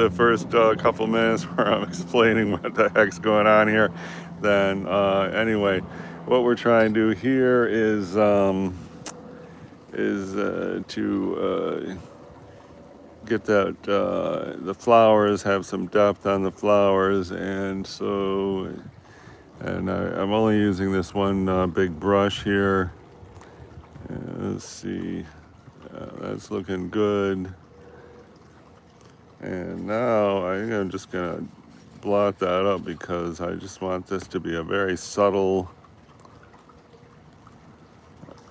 the first couple minutes where I'm explaining what the heck's going on here, then anyway, what we're trying to do here is to get that the flowers, have some depth on the flowers, and so I'm only using this one big brush here. Let's see, that's looking good. And now I'm just gonna blot that up because I just want this to be a very subtle.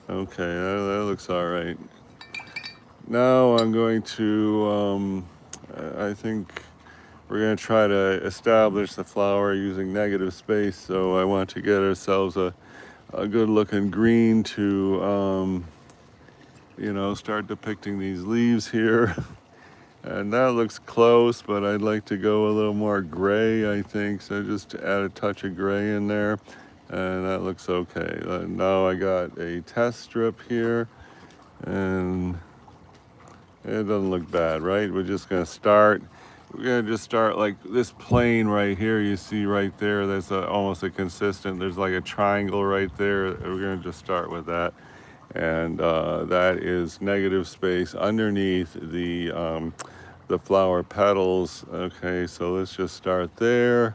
Okay, that looks all right. Now I'm going to, I think we're going to try to establish the flower using negative space. So I want to get ourselves a good looking green to, start depicting these leaves here. And that looks close, but I'd like to go a little more gray, I think. So just add a touch of gray in there. And that looks okay. Now I got a test strip here. And it doesn't look bad, right? We're just gonna start. We're gonna just start like this plane right here. You see right there, there's almost a consistent, there's like a triangle right there. We're gonna just start with that. And that is negative space underneath the flower petals. Okay, so let's just start there.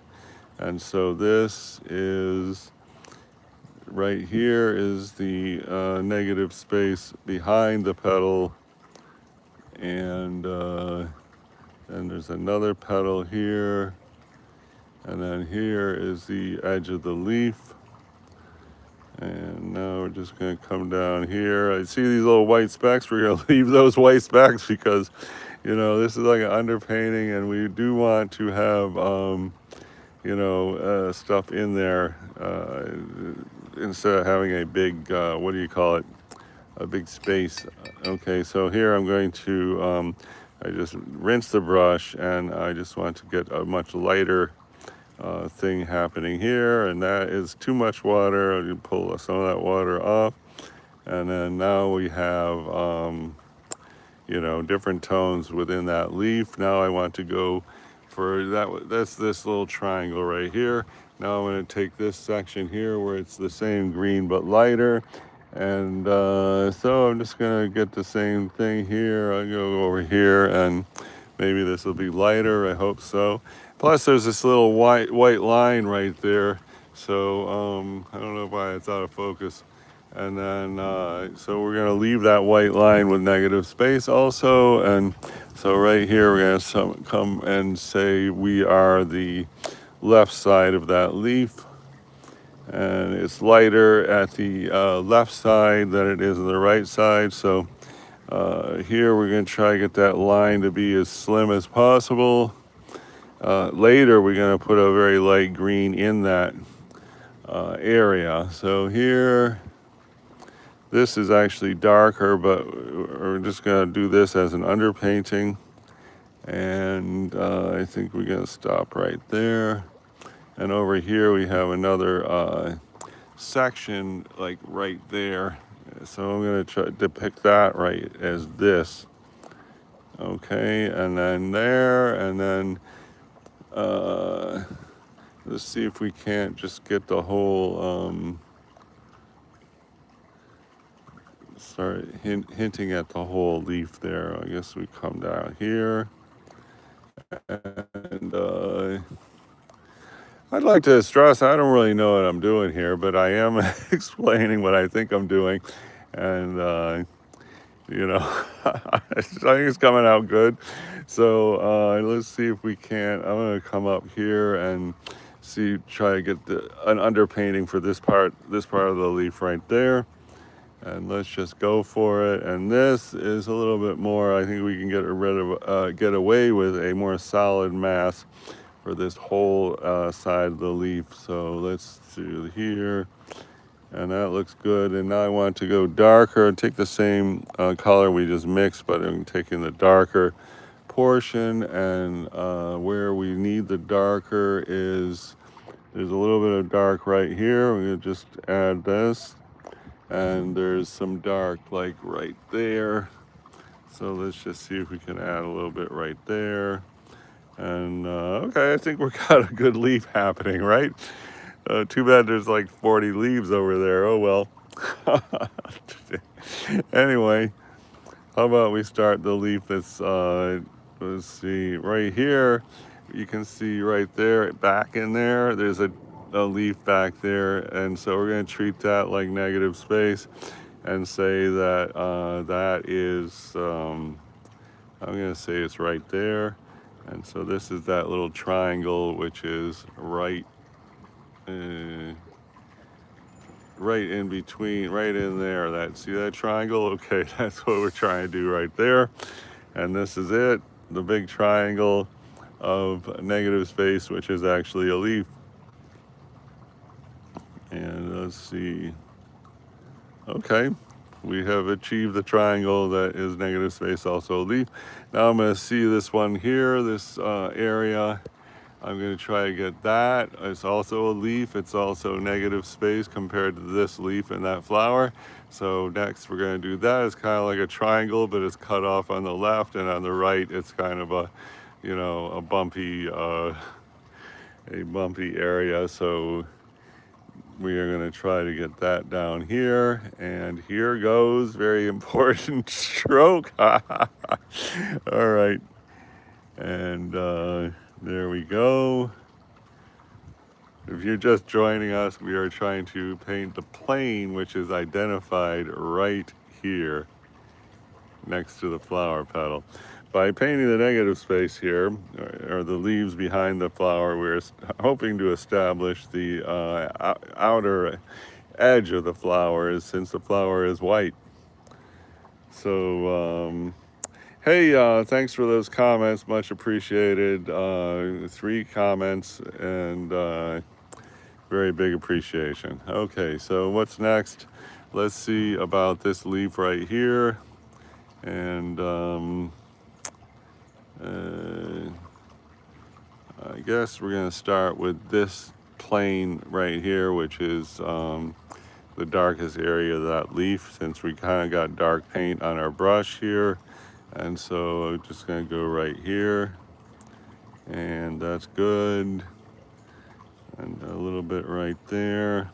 And so this is, right here is the negative space behind the petal. And then there's another petal here, and then here is the edge of the leaf. And now we're just going to come down here. I see these little white specks. We're going to leave those white specks because, this is like an underpainting, and we do want to have, stuff in there instead of having a big, what do you call it? A big space. Okay, so here I'm going to, I just rinse the brush, and I just want to get a much lighter thing happening here, and that is too much water. I can pull some of that water off, and then now we have, different tones within that leaf. Now I want to go for that. That's this little triangle right here. Now I'm going to take this section here where it's the same green but lighter. And so I'm just going to get the same thing here. I'll go over here, and maybe this will be lighter. I hope so. Plus, there's this little white line right there. So I don't know why it's out of focus. And then, so we're going to leave that white line with negative space also. And so right here, we're going to come and say we are the left side of that leaf. And it's lighter at the left side than it is on the right side. So here we're going to try to get that line to be as slim as possible. Later we're going to put a very light green in that area. So here, this is actually darker, but we're just going to do this as an underpainting. And I think we're going to stop right there. And over here we have another section like right there. So I'm going to try to depict that right as this. Okay, and then there, and then let's see if we can't just get the whole, start hinting at the whole leaf there. I guess we come down here. And I'd like to stress, I don't really know what I'm doing here, but I am explaining what I think I'm doing. And, I think it's coming out good. So let's see if we can't. I'm going to come up here and try to get an underpainting for this part of the leaf right there. And let's just go for it. And this is a little bit more, I think we can get away with a more solid mass for this whole side of the leaf. So let's do here, and that looks good. And now I want to go darker, take the same color we just mixed, but I'm taking the darker portion, and where we need the darker is, there's a little bit of dark right here. We're gonna just add this, and there's some dark like right there. So let's just see if we can add a little bit right there. And okay, I think we got a good leaf happening, right? Too bad there's like 40 leaves over there. Oh well. Anyway, how about we start the leaf that's, let's see, right here. You can see right there, back in there, there's a leaf back there. And so we're going to treat that like negative space and say that that is, I'm going to say it's right there. And so this is that little triangle, which is right, uh, right in between, right in there. That, see that triangle? Okay, that's what we're trying to do right there. And this is it, the big triangle of negative space, which is actually a leaf. And let's see. Okay, we have achieved the triangle that is negative space, also a leaf. Now I'm going to see this one here, this area. I'm going to try to get that. It's also a leaf. It's also negative space compared to this leaf and that flower. So next we're going to do that. It's kind of like a triangle, but it's cut off on the left, and on the right it's kind of a, you know, a bumpy area. So we are going to try to get that down here, and here goes, very important stroke. All right, and there we go. If you're just joining us, we are trying to paint the plane, which is identified right here next to the flower petal. By painting the negative space here, or the leaves behind the flower, we're hoping to establish the outer edge of the flower, since the flower is white. So, hey, thanks for those comments, much appreciated. 3 comments, and very big appreciation. Okay, so what's next? Let's see about this leaf right here. And I guess we're going to start with this plane right here, which is the darkest area of that leaf, since we kind of got dark paint on our brush here. And so I'm just going to go right here, and that's good. And a little bit right there.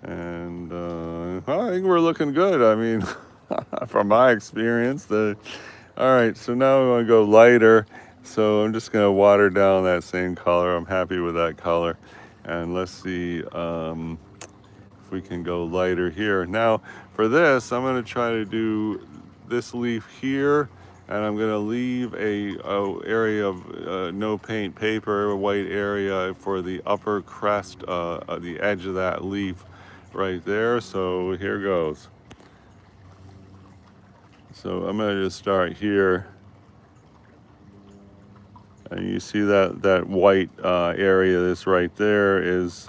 And I think we're looking good. I mean, from my experience. All right, so now we want to go lighter. So I'm just going to water down that same color. I'm happy with that color. And let's see if we can go lighter here. Now, for this, I'm going to try to do this leaf here, and I'm going to leave a area of no paint paper, a white area for the upper crest, the edge of that leaf right there. So here goes. So I'm going to just start here. And you see that white area, this right there, is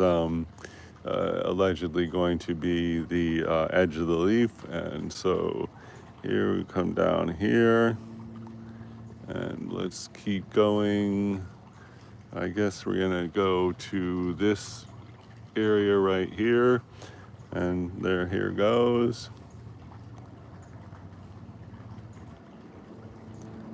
allegedly going to be the edge of the leaf. And so here we come down here, and let's keep going. I guess we're gonna go to this area right here, and here goes.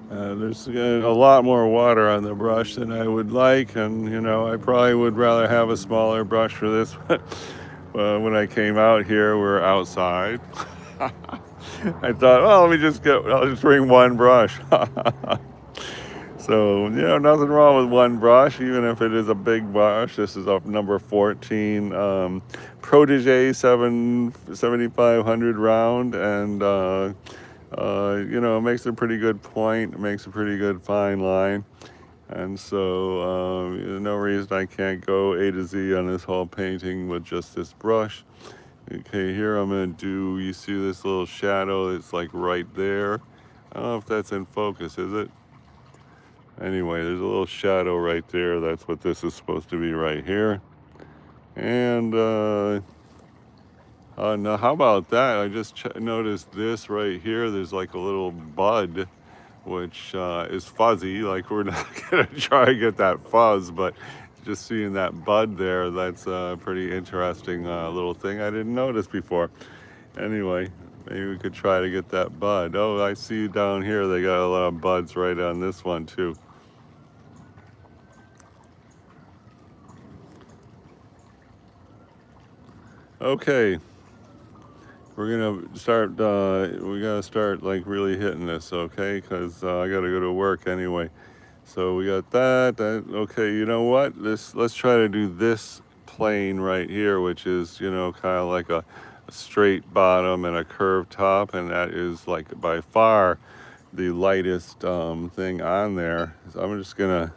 There's a lot more water on the brush than I would like, and you know, I probably would rather have a smaller brush for this. But when I came out here, we're outside. I thought, well, I'll just bring one brush. So, you know, nothing wrong with one brush, even if it is a big brush. This is a number 14 Protege 7500 round, and you know, it makes a pretty good point. It makes a pretty good fine line. And so no reason I can't go A to Z on this whole painting with just this brush. Okay, here I'm going to do, you see this little shadow? It's like right there. I don't know if that's in focus, is it? Anyway, there's a little shadow right there. That's what this is supposed to be right here. And now how about that? I just noticed this right here. There's like a little bud, which is fuzzy. Like, we're not gonna try to get that fuzz, but just seeing that bud there, that's a pretty interesting little thing I didn't notice before. Anyway, maybe we could try to get that bud. Oh, I see down here they got a lot of buds right on this one too. Okay, we're gonna start. We gotta start like really hitting this, okay? Because I gotta go to work anyway. So we got that. Okay, you know what? Let's try to do this plane right here, which is kind of like a straight bottom and a curved top, and that is like by far the lightest thing on there. So I'm just gonna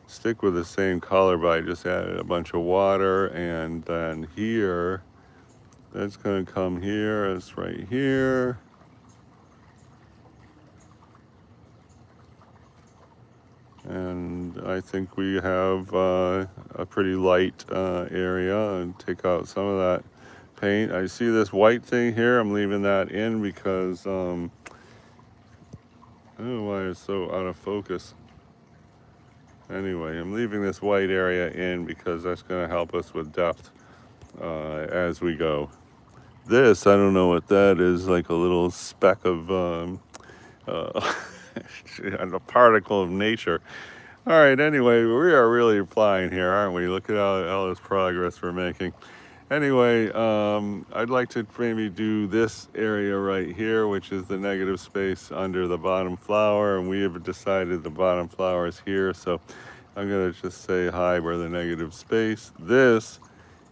stick with the same color, but I just added a bunch of water, and then here, that's gonna come here. It's right here. And I think we have a pretty light area, and take out some of that paint. I see this white thing here. I'm leaving that in because I don't know why it's so out of focus. Anyway, I'm leaving this white area in because that's going to help us with depth as we go. This, I don't know what that is, like a little speck of uh, a particle of nature. All right, anyway, we are really flying here, aren't we? Look at all this progress we're making. Anyway, I'd like to maybe do this area right here, which is the negative space under the bottom flower, and we have decided the bottom flower is here, so I'm gonna just say hi where the negative space. This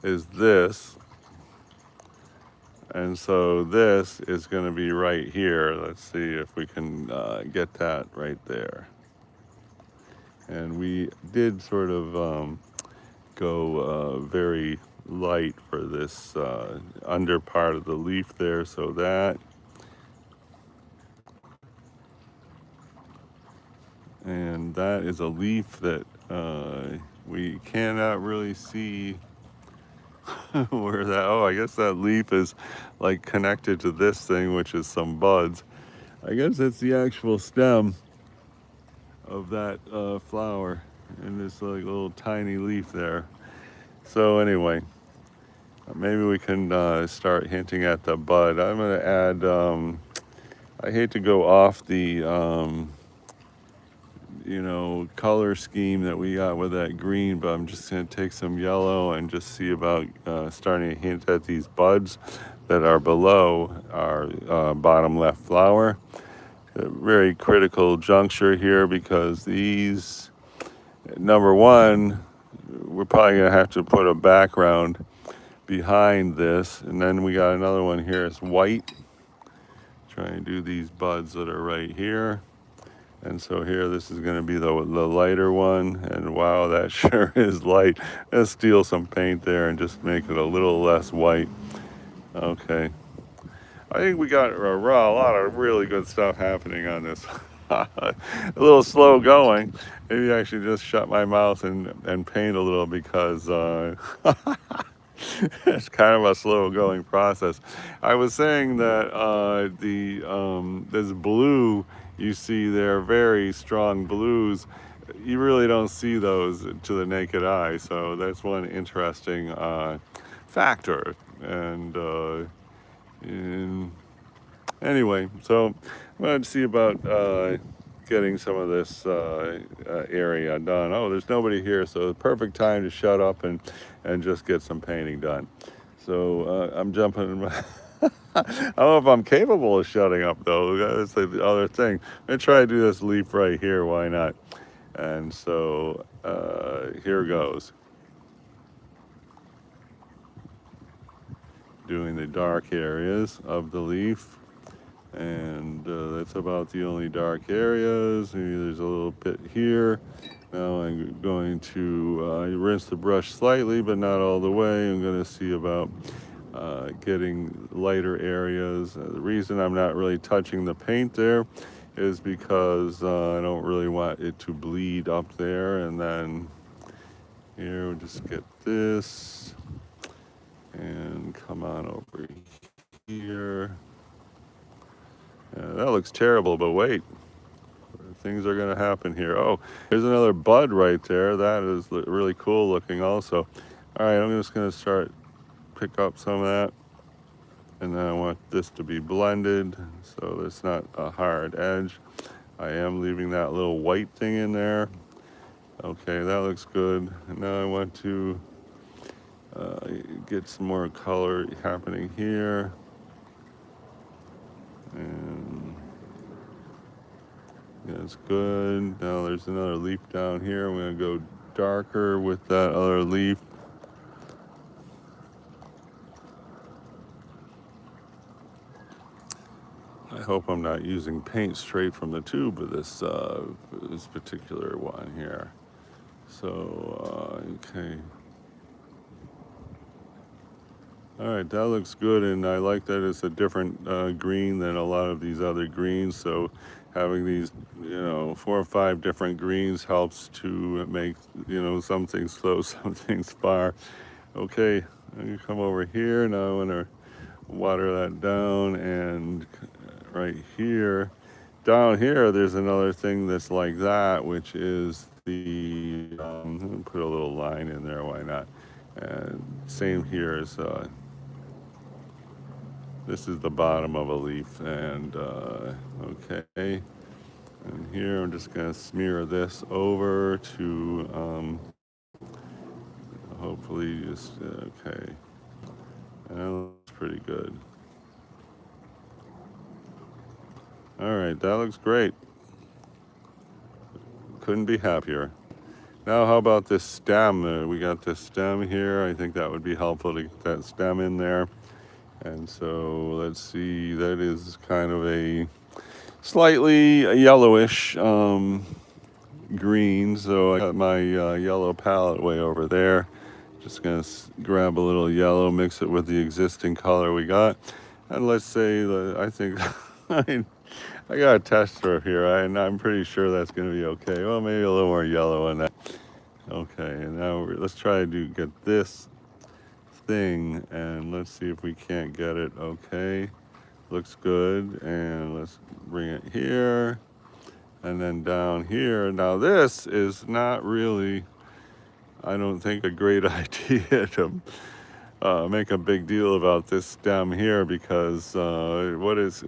is this, and so this is gonna be right here. Let's see if we can get that right there. And we did sort of go very light for this under part of the leaf there, so that, and that is a leaf that we cannot really see where that, oh, I guess that leaf is like connected to this thing, which is some buds. I guess it's the actual stem of that flower, and this like little tiny leaf there. So anyway, maybe we can start hinting at the bud. I'm going to add, I hate to go off the, color scheme that we got with that green, but I'm just going to take some yellow and just see about starting to hint at these buds that are below our bottom left flower. A very critical juncture here because these, number one, we're probably going to have to put a background behind this, and then we got another one here. It's white. Trying to do these buds that are right here, and so here this is going to be the lighter one. And wow, that sure is light. Let's steal some paint there and just make it a little less white. Okay, I think we got a lot of really good stuff happening on this. A little slow going. Maybe I should just shut my mouth and paint a little because it's kind of a slow going process. I was saying that this blue you see there, very strong blues, you really don't see those to the naked eye. So that's one interesting factor. And anyway, so I'm going to see about getting some of this area done. Oh, there's nobody here, so the perfect time to shut up and just get some painting done. So I'm jumping. I don't know if I'm capable of shutting up, though. That's the other thing. I'm going to try to do this leaf right here. Why not? And so here goes. Doing the dark areas of the leaf. And that's about the only dark areas. Maybe there's a little bit here. Now I'm going to rinse the brush slightly, but not all the way. I'm going to see about getting lighter areas. The reason I'm not really touching the paint there is because I don't really want it to bleed up there. And then here, we'll just get this and come on over here. That looks terrible, but wait, things are going to happen here. Oh, here's another bud right there. That is really cool looking also. All right, I'm just going to pick up some of that. And then I want this to be blended so it's not a hard edge. I am leaving that little white thing in there. Okay, that looks good. And now I want to get some more color happening here. And yeah, it's good. Now there's another leaf down here. I'm going to go darker with that other leaf. I hope I'm not using paint straight from the tube of this particular one here. So, okay. All right, that looks good, and I like that it's a different green than a lot of these other greens. So having these, 4 or 5 different greens helps to make, some things close, some things far. Okay, I'm gonna come over here. Now I want to water that down, and right here, down here, there's another thing that's like that, which is put a little line in there, why not? And same here as, this is the bottom of a leaf, and okay. And here I'm just gonna smear this over to, hopefully just, okay. That looks pretty good. All right, that looks great. Couldn't be happier. Now, how about this stem? We got this stem here. I think that would be helpful to get that stem in there. And so let's see, that is kind of a slightly yellowish green. So I got my yellow palette way over there. Just gonna grab a little yellow, mix it with the existing color we got. And let's say that I think I got a tester here, and I'm pretty sure that's gonna be okay. Well, maybe a little more yellow in that. Okay, and now let's try to get this thing, and let's see if we can't get it. Okay, looks good, and let's bring it here, and then down here. Now this is not really, I don't think, a great idea to make a big deal about this stem here, because what is,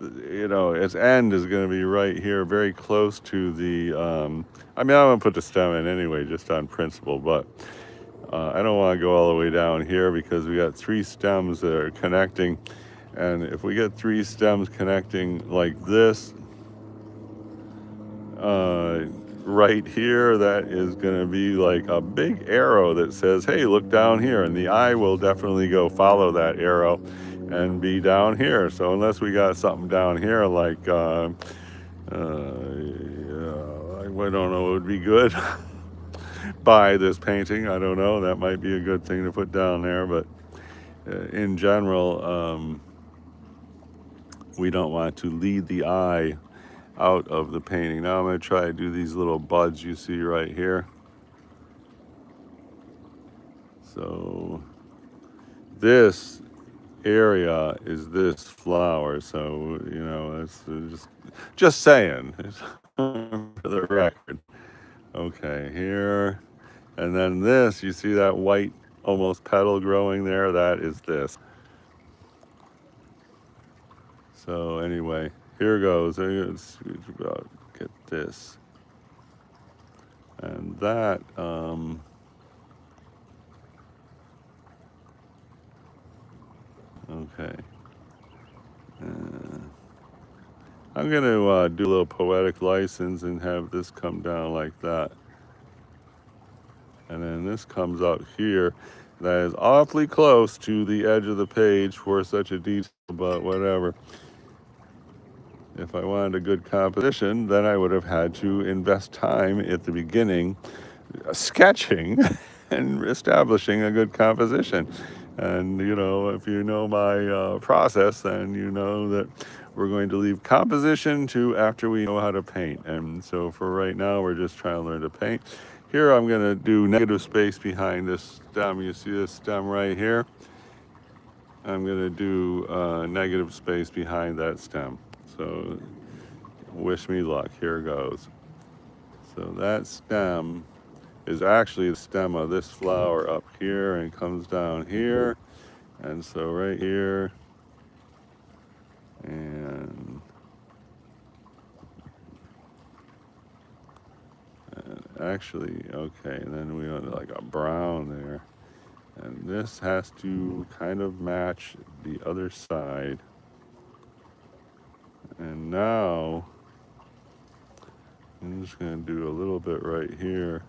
its end is going to be right here, very close to the, I mean, I'm going to put the stem in anyway, just on principle, but I don't want to go all the way down here, because we got 3 stems that are connecting. And if we get 3 stems connecting like this, right here, that is going to be like a big arrow that says, hey, look down here. And the eye will definitely go follow that arrow and be down here. So unless we got something down here like, I don't know, it would be good. Buy this painting, I don't know, that might be a good thing to put down there, but in general, we don't want to lead the eye out of the painting. Now I'm going to try to do these little buds you see right here. So this area is this flower, so it's just saying for the record. Okay, here. And then this, you see that white almost petal growing there? That is this. So anyway, here goes. Let's get this. And that, okay. I'm going to do a little poetic license and have this come down like that. And then this comes out here. That is awfully close to the edge of the page for such a detail, but whatever. If I wanted a good composition, then I would have had to invest time at the beginning sketching and establishing a good composition. And, if you know my process, then you know that we're going to leave composition to after we know how to paint. And so for right now, we're just trying to learn to paint. Here, I'm going to do negative space behind this stem. You see this stem right here? I'm going to do negative space behind that stem. So wish me luck. Here goes. So that stem is actually the stem of this flower up here and comes down here. And so right here, and actually, okay, and then we want like a brown there. And this has to kind of match the other side. And now I'm just going to do a little bit right here.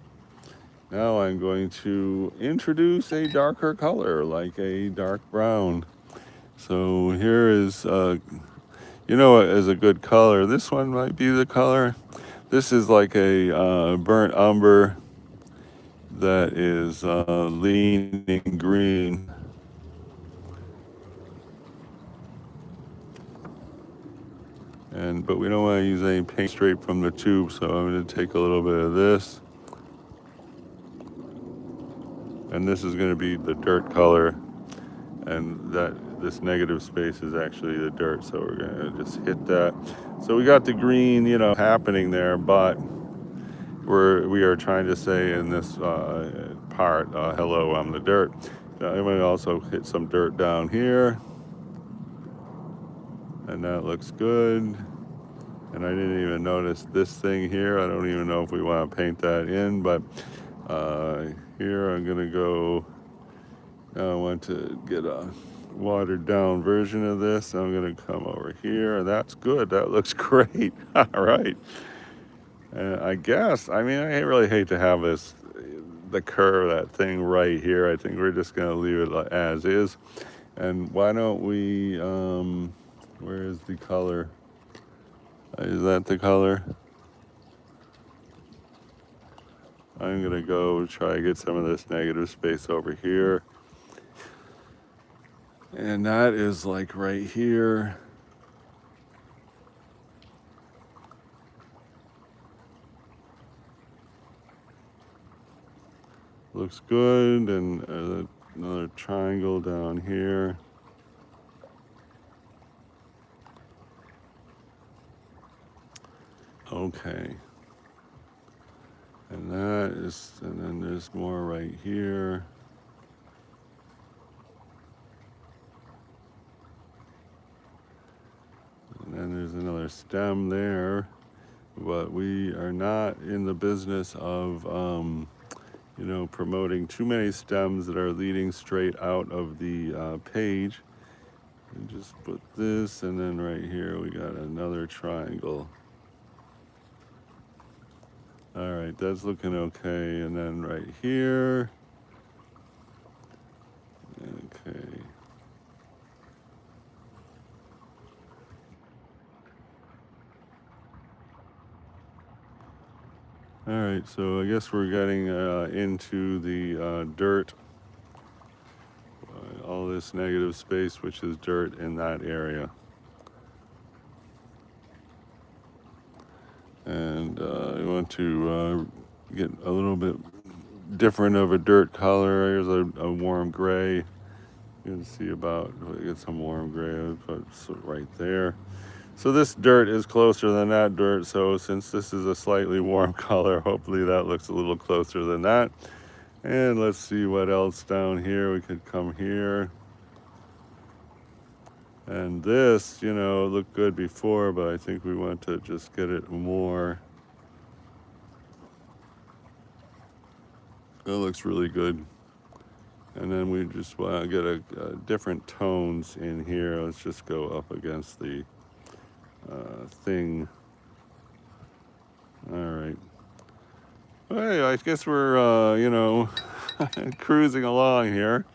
Now I'm going to introduce a darker color, like a dark brown. So here is, you know what is a good color? This one might be the color. This is like a burnt umber that is leaning green. But we don't want to use any paint straight from the tube, so I'm going to take a little bit of this. And this is going to be the dirt color. And this negative space is actually the dirt, so we're going to just hit that. So we got the green, you know, happening there, but we are trying to say in this part, hello, I'm the dirt. Now, I'm going to also hit some dirt down here. And that looks good. And I didn't even notice this thing here. I don't even know if we want to paint that in, but here I'm gonna go, I want to get a watered down version of this. I'm gonna come over here. That's good, that looks great. All right. I guess, I mean, I really hate to have the curve, that thing right here. I think we're just gonna leave it as is. And why don't we, where is the color? Is that the color? I'm gonna go try to get some of this negative space over here. And that is like right here. Looks good. And another triangle down here. Okay. And then there's more right here. And then there's another stem there. But we are not in the business of, you know, promoting too many stems that are leading straight out of the page. And just put this, and then right here we got another triangle. All right, that's looking okay. And then right here, okay. All right, so I guess we're getting into the dirt, all this negative space, which is dirt in that area. And I want to get a little bit different of a dirt color. Here's a warm gray. You can see about, get some warm gray, I'll put right there. So this dirt is closer than that dirt, so since this is a slightly warm color, hopefully that looks a little closer than that. And let's see what else down here. We could come here. And this, you know, looked good before, but I think we want to just get it more. That looks really good. And then we just want to get a different tones in here. Let's just go up against the thing. All right. Hey, I guess we're, you know, cruising along here.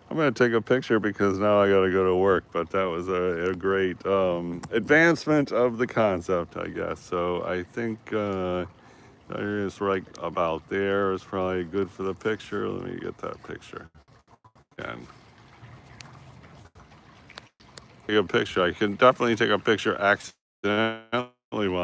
I'm going to take a picture because now I got to go to work, but that was a great advancement of the concept, I guess. So I think it's right about there is probably good for the picture. Let me get that picture. And take a picture. I can definitely take a picture accidentally while